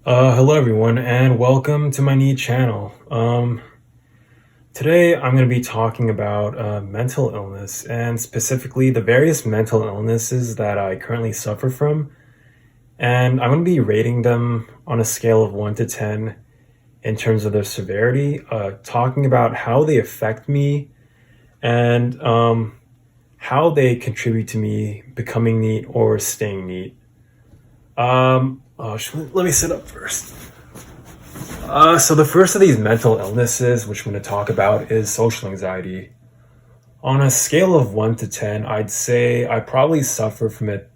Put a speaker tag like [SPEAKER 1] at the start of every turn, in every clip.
[SPEAKER 1] Hello everyone, and welcome to my NEET channel. Today I'm going to be talking about mental illness and specifically the various mental illnesses that I currently suffer from. And I'm going to be rating them on a scale of 1 to 10 in terms of their severity, talking about how they affect me and how they contribute to me becoming NEET or staying NEET. Let me sit up first. So the first of these mental illnesses, which I'm going to talk about, is social anxiety. On a scale of 1 to 10, I'd say I probably suffer from it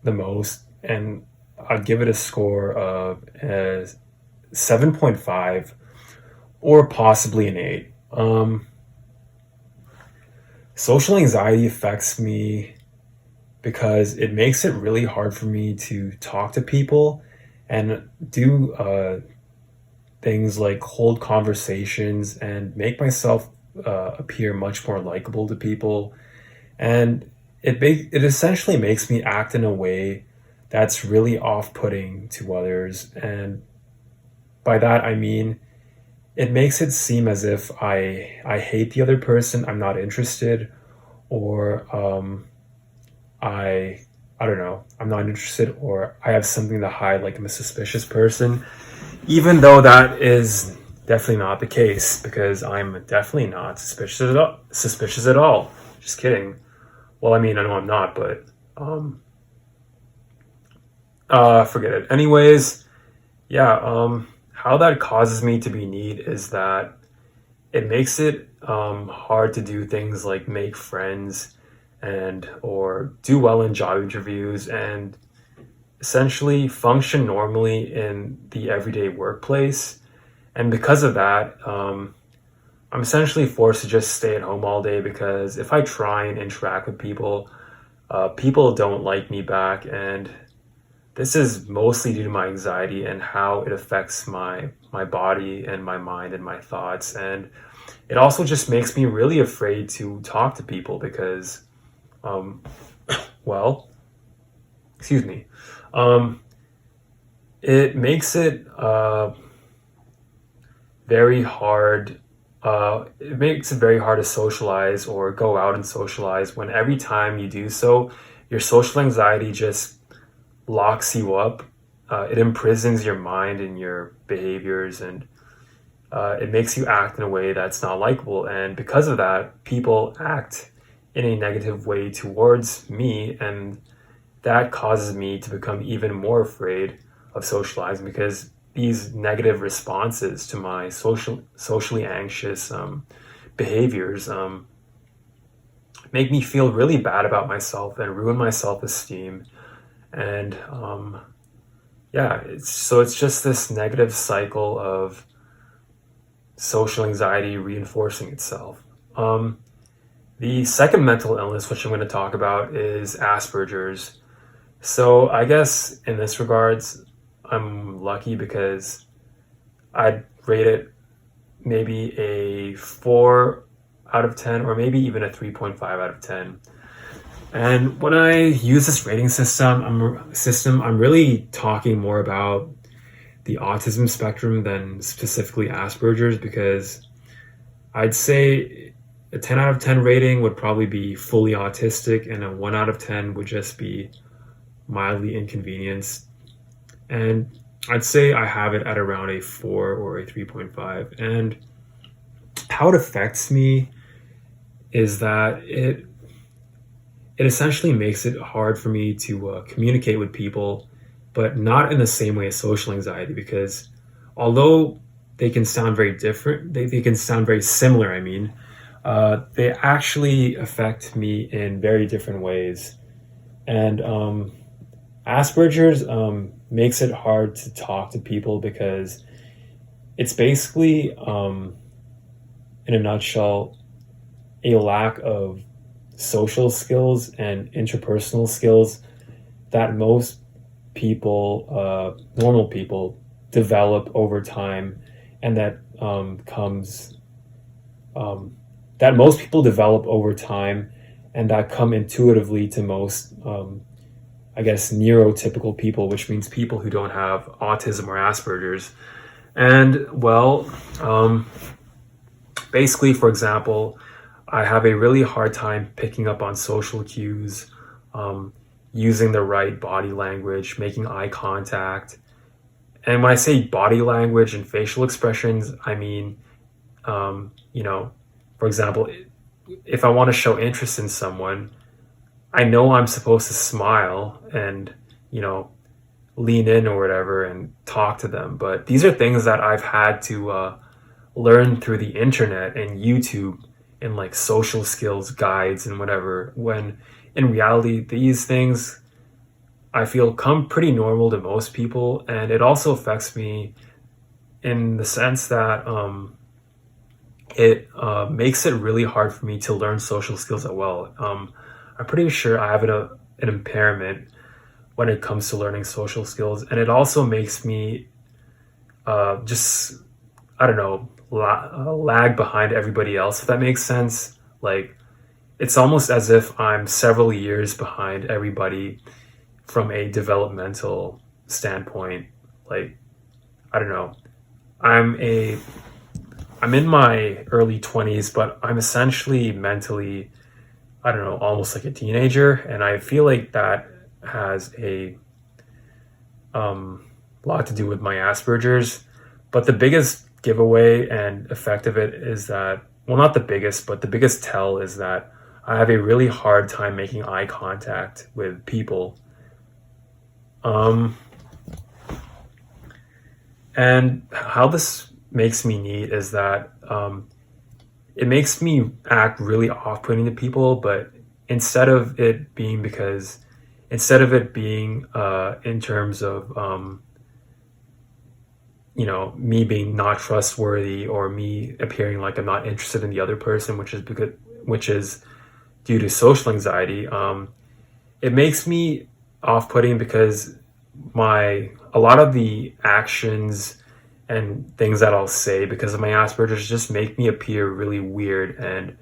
[SPEAKER 1] the most, and I'd give it a score of 7.5 or possibly an 8. Social anxiety affects me because it makes it really hard for me to talk to people and do things like hold conversations and make myself appear much more likable to people. And it essentially makes me act in a way that's really off-putting to others. And by that I mean it makes it seem as if I hate the other person, I'm not interested, or I I don't know, I'm not interested, or I have something to hide, like I'm a suspicious person, even though that is definitely not the case, because I'm definitely not suspicious at all. Just kidding. Well, I mean, I know I'm not, but forget it. Anyways, yeah, how that causes me to be neat is that it makes it hard to do things like make friends and or do well in job interviews and essentially function normally in the everyday workplace. And because of that, I'm essentially forced to just stay at home all day because if I try and interact with people, people don't like me back. And this is mostly due to my anxiety and how it affects my body and my mind and my thoughts. And it also just makes me really afraid to talk to people because, um, well, excuse me. Um, it makes it very hard. It makes it very hard to socialize or go out and socialize when every time you do so, your social anxiety just locks you up. It imprisons your mind and your behaviors, and it makes you act in a way that's not likable. And because of that, people act in a negative way towards me, and that causes me to become even more afraid of socializing because these negative responses to my socially anxious behaviors make me feel really bad about myself and ruin my self-esteem. And yeah, it's just this negative cycle of social anxiety reinforcing itself. The second mental illness, which I'm going to talk about, is Asperger's. So I guess in this regards, I'm lucky because I'd rate it maybe a 4 out of 10 or maybe even a 3.5 out of 10. And when I use this rating I'm really talking more about the autism spectrum than specifically Asperger's, because I'd say a 10 out of 10 rating would probably be fully autistic and a 1 out of 10 would just be mildly inconvenienced. And I'd say I have it at around a 4 or a 3.5. And how it affects me is that it essentially makes it hard for me to communicate with people, but not in the same way as social anxiety, because although they can sound very different, they can sound very similar, I mean, they actually affect me in very different ways. And Asperger's makes it hard to talk to people because it's basically, in a nutshell, a lack of social skills and interpersonal skills that most people, normal people, develop over time, and comes that most people develop over time, and that come intuitively to most, I guess, neurotypical people, which means people who don't have autism or Asperger's. And well, basically, for example, I have a really hard time picking up on social cues, um, using the right body language, making eye contact. And when I say body language and facial expressions, I mean, you know, for example, if I want to show interest in someone, I know I'm supposed to smile and, you know, lean in or whatever and talk to them. But these are things that I've had to learn through the internet and YouTube and like social skills guides and whatever. When in reality, these things I feel come pretty normal to most people. And it also affects me in the sense that it makes it really hard for me to learn social skills as well. I'm pretty sure I have an impairment when it comes to learning social skills, and it also makes me just, I don't know, lag behind everybody else, if that makes sense. Like, it's almost as if I'm several years behind everybody from a developmental standpoint. Like, I don't know. I'm a I'm in my early 20s, but I'm essentially mentally, I don't know, almost like a teenager, and I feel like that has a lot to do with my Asperger's. But the biggest giveaway and effect of it is that, well, not the biggest, but the biggest tell is that I have a really hard time making eye contact with people. Um, and how this makes me neat is that it makes me act really off-putting to people, but instead of it being in terms of me being not trustworthy or me appearing like I'm not interested in the other person, which is due to social anxiety. It makes me off-putting because a lot of the actions and things that I'll say because of my Asperger's just make me appear really weird. And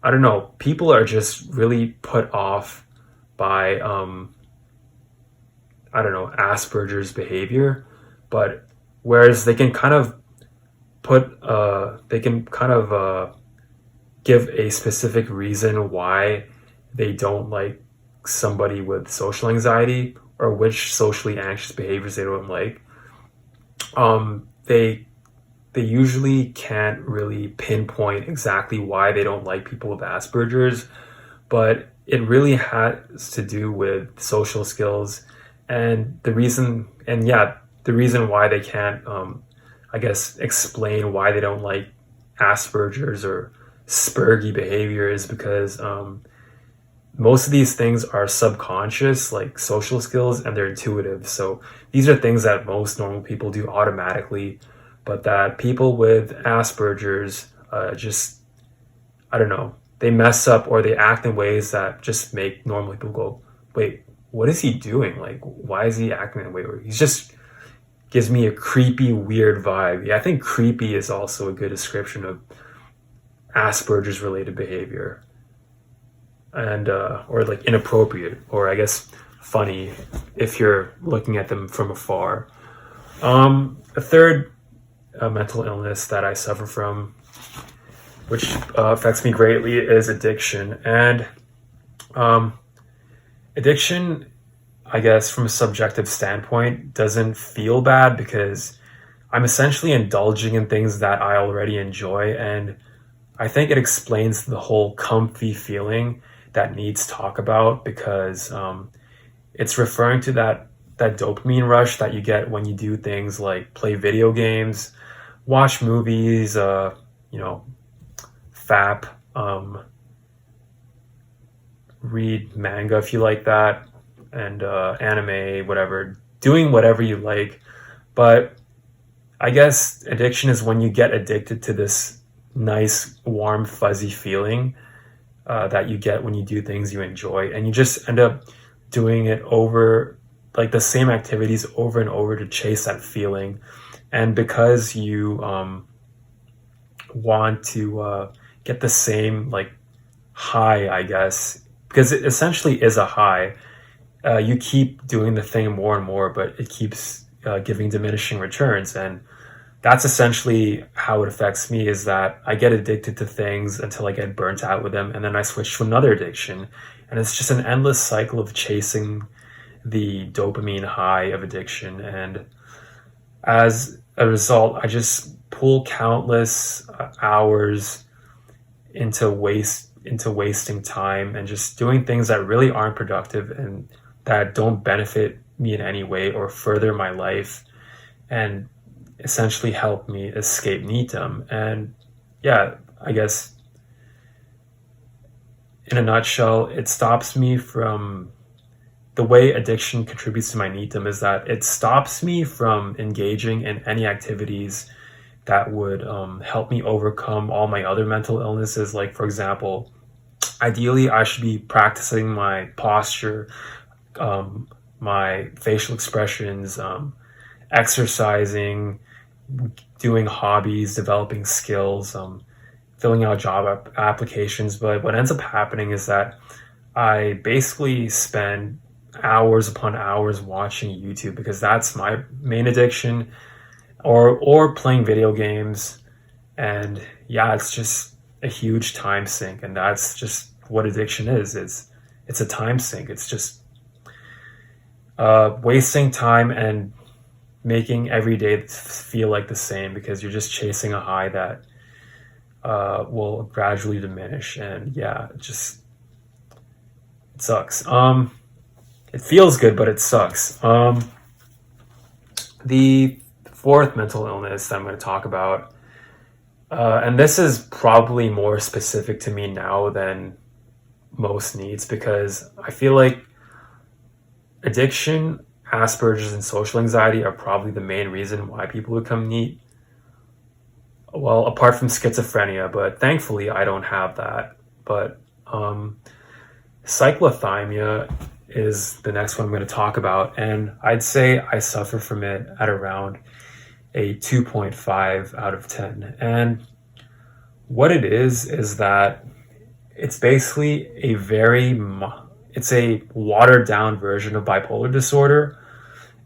[SPEAKER 1] I don't know, people are just really put off by, I don't know, Asperger's behavior. But whereas they can kind of give a specific reason why they don't like somebody with social anxiety or which socially anxious behaviors they don't like. They usually can't really pinpoint exactly why they don't like people with Asperger's, but it really has to do with social skills and the reason why they can't, I guess, explain why they don't like Asperger's or spurgy behavior is because most of these things are subconscious, like social skills, and they're intuitive. So these are things that most normal people do automatically, but that people with Asperger's just, I don't know, they mess up or they act in ways that just make normal people go, wait, what is he doing? Like, why is he acting that way? Or he's just gives me a creepy, weird vibe. Yeah, I think creepy is also a good description of Asperger's related behavior. And or like inappropriate, or I guess funny if you're looking at them from afar. A third mental illness that I suffer from, which affects me greatly, is addiction. And addiction, I guess, from a subjective standpoint, doesn't feel bad because I'm essentially indulging in things that I already enjoy, and I think it explains the whole comfy feeling that needs talk about because it's referring to that dopamine rush that you get when you do things like play video games, watch movies, fap, read manga if you like that, and anime, whatever, doing whatever you like. But I guess addiction is when you get addicted to this nice, warm, fuzzy feeling that you get when you do things you enjoy, and you just end up doing it over, like the same activities over and over to chase that feeling. And because you want to get the same like high, I guess, because it essentially is a high, you keep doing the thing more and more, but it keeps giving diminishing returns. And that's essentially how it affects me, is that I get addicted to things until I get burnt out with them, and then I switch to another addiction. And it's just an endless cycle of chasing the dopamine high of addiction. And as a result, I just pull countless hours into wasting time and just doing things that really aren't productive and that don't benefit me in any way or further my life and essentially help me escape NEETM. And yeah, I guess in a nutshell, it stops me from the way addiction contributes to my NEETM is that it stops me from engaging in any activities that would help me overcome all my other mental illnesses. Like, for example, ideally, I should be practicing my posture, my facial expressions, exercising, doing hobbies, developing skills, filling out job applications. But what ends up happening is that I basically spend hours upon hours watching YouTube because that's my main addiction, or playing video games. And yeah, it's just a huge time sink, and that's just what addiction is. It's a time sink. It's just wasting time and making every day feel like the same because you're just chasing a high that will gradually diminish. And yeah, it sucks. It feels good, but it sucks. The fourth mental illness that I'm going to talk about, and this is probably more specific to me now than most NEETs, because I feel like addiction, Asperger's, and social anxiety are probably the main reason why people become NEET. Well, apart from schizophrenia, but thankfully I don't have that. But cyclothymia is the next one I'm going to talk about, and I'd say I suffer from it at around a 2.5 out of 10. And what it is that it's basically it's a watered down version of bipolar disorder.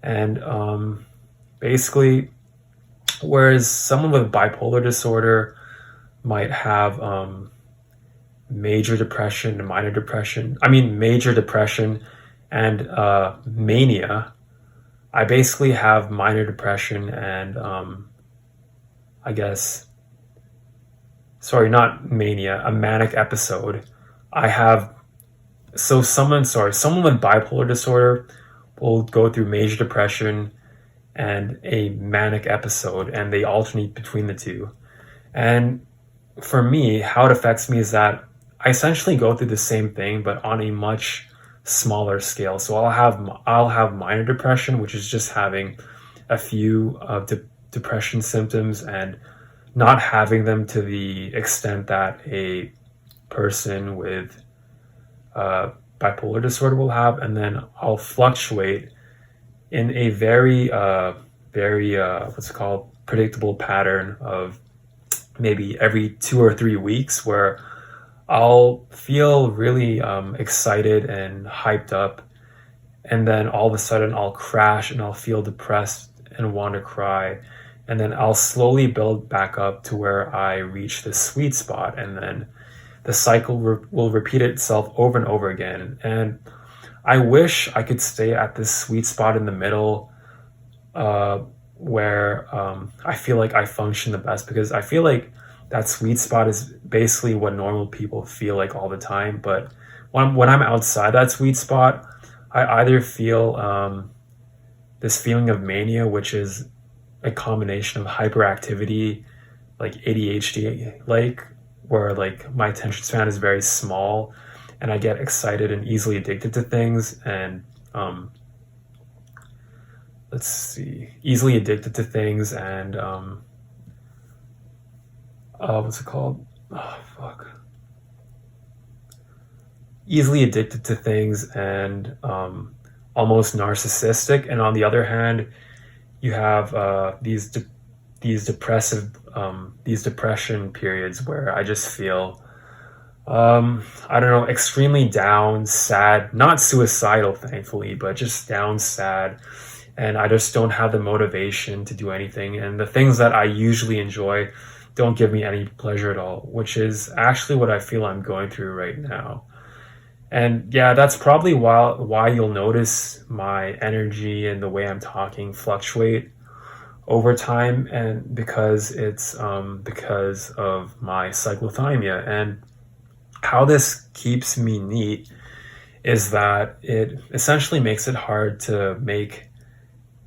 [SPEAKER 1] And basically, whereas someone with bipolar disorder might have major depression and major depression and mania, I basically have minor depression and not mania, a manic episode. Someone with bipolar disorder will go through major depression and a manic episode, and they alternate between the two. And for me, how it affects me is that I essentially go through the same thing, but on a much smaller scale. So I'll have minor depression, which is just having a few depression symptoms and not having them to the extent that a person with bipolar disorder will have. And then I'll fluctuate in a very predictable pattern of maybe every 2 or 3 weeks, where I'll feel really excited and hyped up, and then all of a sudden I'll crash and I'll feel depressed and want to cry, and then I'll slowly build back up to where I reach the sweet spot, and then the cycle will repeat itself over and over again. And I wish I could stay at this sweet spot in the middle, where I feel like I function the best, because I feel like that sweet spot is basically what normal people feel like all the time. But when I'm outside that sweet spot, I either feel this feeling of mania, which is a combination of hyperactivity, like ADHD, where my attention span is very small, and I get excited and easily addicted to things, and easily addicted to things, and easily addicted to things, and almost narcissistic. And on the other hand, you have these depression periods where I just feel I don't know, extremely down, sad, not suicidal, thankfully, but just down, sad. And I just don't have the motivation to do anything. And the things that I usually enjoy don't give me any pleasure at all, which is actually what I feel I'm going through right now. And yeah, that's probably why you'll notice my energy and the way I'm talking fluctuate over time, and because of my cyclothymia. And how this keeps me neat is that it essentially makes it hard to make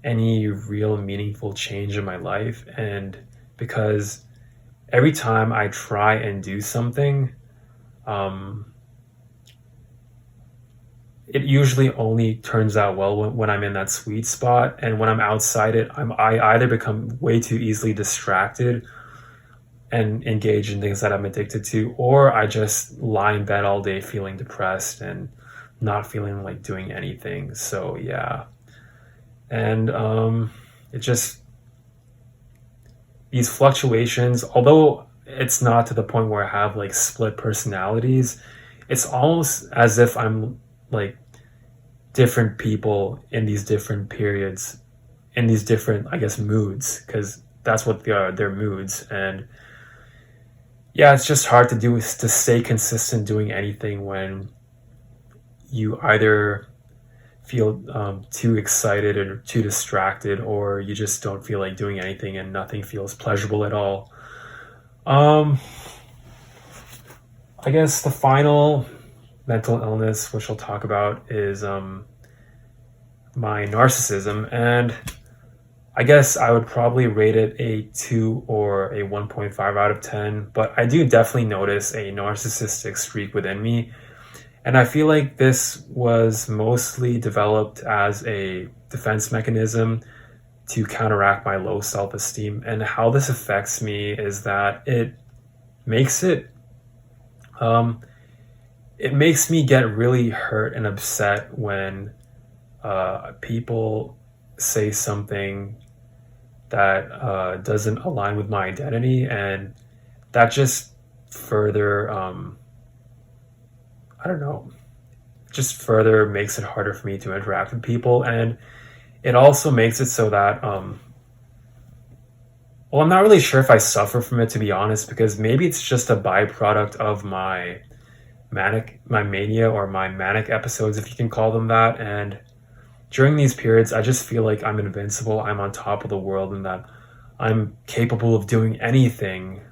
[SPEAKER 1] any real meaningful change in my life. And because every time I try and do something, um, it usually only turns out well when I'm in that sweet spot. And when I'm outside it, I either become way too easily distracted and engage in things that I'm addicted to, or I just lie in bed all day feeling depressed and not feeling like doing anything. So yeah, and it just these fluctuations, although it's not to the point where I have like split personalities, it's almost as if I'm like different people in these different periods, in these different, I guess, moods, because that's what they are, they're moods. And yeah, it's just hard to stay consistent doing anything when you either feel too excited or too distracted, or you just don't feel like doing anything and nothing feels pleasurable at all. Um, I guess the final mental illness, which I'll talk about, is my narcissism. And I guess I would probably rate it a 2 or a 1.5 out of 10, but I do definitely notice a narcissistic streak within me. And I feel like this was mostly developed as a defense mechanism to counteract my low self-esteem. And how this affects me is that makes it um, it makes me get really hurt and upset when people say something that doesn't align with my identity, and that just further, I don't know, just further makes it harder for me to interact with people. And it also makes it so that, well, I'm not really sure if I suffer from it, to be honest, because maybe it's just a byproduct of my mania, or my manic episodes, if you can call them that. And during these periods, I just feel like I'm invincible, I'm on top of the world, and that I'm capable of doing anything,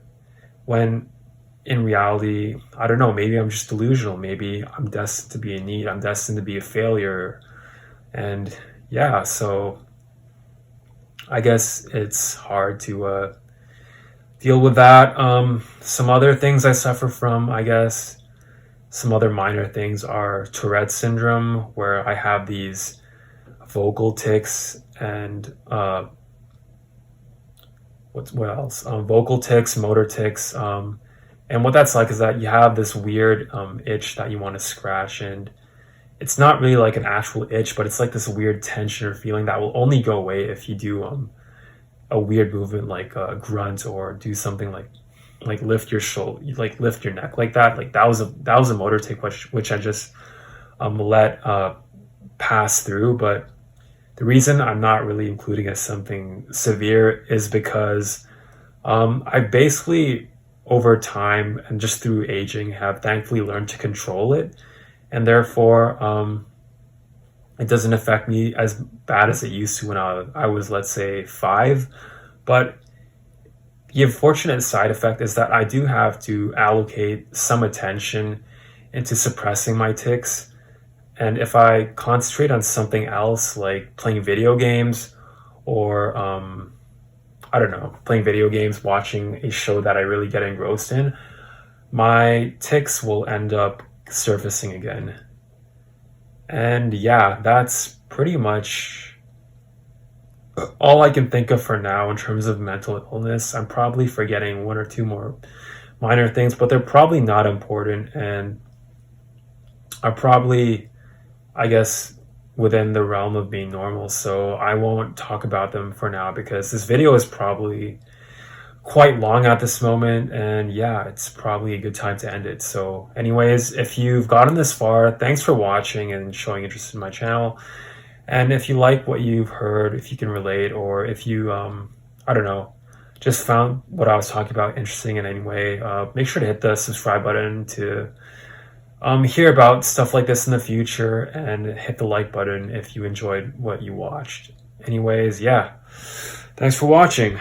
[SPEAKER 1] when in reality, I don't know, maybe I'm just delusional. Maybe I'm destined to be a NEET, I'm destined to be a failure. And yeah, so I guess it's hard to deal with that. Some other things I suffer from, I guess, some other minor things are Tourette syndrome, where I have these vocal tics, and what else? Vocal tics, motor tics. And what that's like is that you have this weird itch that you want to scratch, and it's not really like an actual itch, but it's like this weird tension or feeling that will only go away if you do a weird movement, like grunt, or do something like lift your shoulder, like lift your neck like that. Like that was a motor tic, which I just let pass through. But the reason I'm not really including as something severe is because I basically, over time and just through aging, have thankfully learned to control it, and therefore it doesn't affect me as bad as it used to when I was, let's say, 5. But the unfortunate side effect is that I do have to allocate some attention into suppressing my tics. And if I concentrate on something else, like playing video games, or I don't know, playing video games, watching a show that I really get engrossed in, my tics will end up surfacing again. And yeah, that's pretty much all I can think of for now in terms of mental illness. I'm probably forgetting one or two more minor things, but they're probably not important, and are probably, I guess, within the realm of being normal. So I won't talk about them for now, because this video is probably quite long at this moment, and yeah, it's probably a good time to end it. So anyways, if you've gotten this far, thanks for watching and showing interest in my channel. And if you like what you've heard, if you can relate, or if you I don't know, just found what I was talking about interesting in any way, make sure to hit the subscribe button to hear about stuff like this in the future, and hit the like button if you enjoyed what you watched. Anyways, yeah, thanks for watching.